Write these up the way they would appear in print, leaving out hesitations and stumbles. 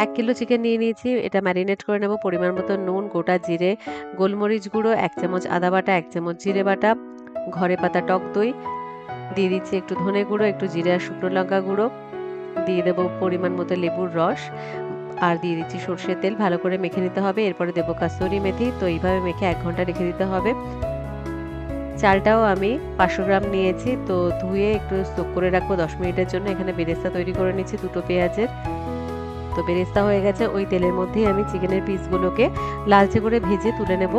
1 kilo chicken নিয়ে নিয়েছি। এটা ম্যারিনেট করে নেব। পরিমাণ মতো নুন, গোটা জিরে, গোলমরিচ গুঁড়ো, 1 চামচ আদা বাটা, 1 চামচ জিরে বাটা, ঘরে পাতা টক দই, দিয়ে দিচ্ছি একটু ধনে গুঁড়ো, একটু জিরে আর শুকনো লঙ্কা গুঁড়ো, দিয়ে দেব পরিমাণ মতো লেবুর রস, আর দিয়ে দিচ্ছি সরষের তেল। ভালো করে মেখে নিতে হবে। এরপরে দেব কাসুরি মেথি। তো এইভাবে মেখে 1 ঘন্টা রেখে দিতে হবে। চালটাও আমি 500 গ্রাম নিয়েছি। তো ধুয়ে একটু সোক করে রাখবো 10 মিনিটের জন্য। এখানে বেরেস্তা তৈরি করে নিচ্ছি 2টো পেঁয়াজের। তো বেরেস্তা হয়ে গেছে। ওই তেলের মধ্যেই আমি চিকেনের পিসগুলোকে লালচে করে ভেজে তুলে নেব।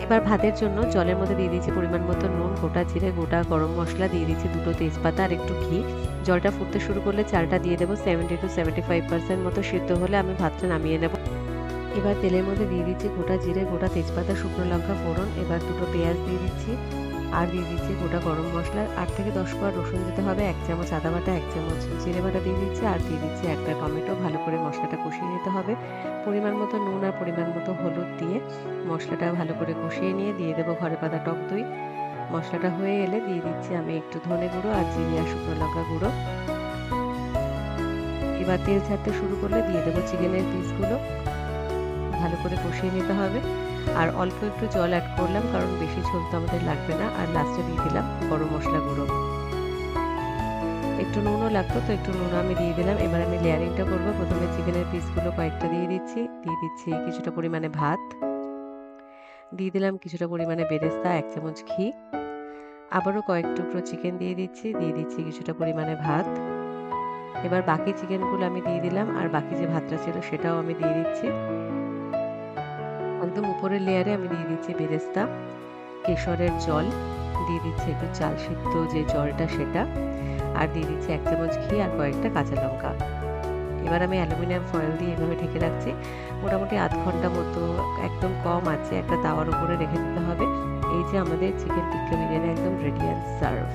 এবার ভাতের জন্য জলের মধ্যে দিয়ে দিয়েছি পরিমাণ মতো নুন, গোটা জিরে, গোটা গরম মসলা, দিয়ে দিচ্ছি 2টো তেজপাতা আর একটু ঘি। জলটা ফুটতে শুরু করলে চালটা দিয়ে দেবো। 70 to 75% মতো সিদ্ধ হলে আমি ভাতটা নামিয়ে নেব। এবার তেলের মধ্যে দিয়ে দিচ্ছি গোটা জিরে, গোটা তেজপাতা, শুকনো লঙ্কা ফোড়ন। এবার 2টো পেঁয়াজ দিয়ে দিচ্ছি, আর দিয়ে দিচ্ছি গোটা গরম মশলা, 8 থেকে 10 কোয়া রসুন দিতে হবে, 1 চামচ আদা বাটা, 1 চামচ জিরে বাটা দিয়ে দিচ্ছি, আর দিয়ে দিচ্ছি একটা টমেটো। ভালো করে মশলাটা কষিয়ে নিতে হবে। পরিমাণ মতো নুন আর পরিমাণ মতো হলুদ দিয়ে মশলাটা ভালো করে কষিয়ে নিয়ে দিয়ে দেবো ঘরে পাতা টক দই। মশলাটা হয়ে এলে দিয়ে দিচ্ছি আমি একটু ধনে গুঁড়ো আর জিরে আর শুকনো লঙ্কা গুঁড়ো। এবার তেল ছাড়তে শুরু করলে দিয়ে দেবো চিকেনের পিসগুলো। ভালো করে কষিয়ে নিতে হবে। আর অল্প একটু জল অ্যাড করলাম, কারণ বেশি ঝোল তো আমাদের লাগবে না। আর লাস্টে দিয়ে দিলাম গরম মশলা গুঁড়ো। একটু নুনও লাগতো, তো একটু নুন আমি দিয়ে দিলাম। এবার আমি লেয়ারিংটা করব। প্রথমে চিকেনের পিসগুলো কয়েকটা দিয়ে দিচ্ছি কিছুটা পরিমাণে ভাত, দিয়ে দিলাম কিছুটা পরিমাণে বেরেস্তা, 1 চামচ ঘি, আবারও কয়েক টুকরো চিকেন দিয়ে দিচ্ছি কিছুটা পরিমাণে ভাত। এবার বাকি চিকেনগুলো আমি দিয়ে দিলাম, আর বাকি যে ভাতটা ছিল সেটাও আমি দিয়ে দিচ্ছি। একদম উপরের লেয়ারে আমি দিয়ে দিচ্ছি বেরেস্তা, কেশরের জল, দিয়ে দিচ্ছি একটু চাল সিদ্ধ যে জলটা সেটা, আর দিয়ে দিচ্ছি 1 চামচ ঘি আর কয়েকটা কাঁচা লঙ্কা। এবার আমি অ্যালুমিনিয়াম ফয়েল দিয়ে এভাবে ঢেকে রাখছি। মোটামুটি আধ ঘন্টা মতো একদম কম আঁচে একটা তাওয়ার উপরে রেখে দিতে হবে। এই যে আমাদের চিকেন টিক্কা বিরিয়ানি একদম রেডি অ্যান্ড সার্ভ।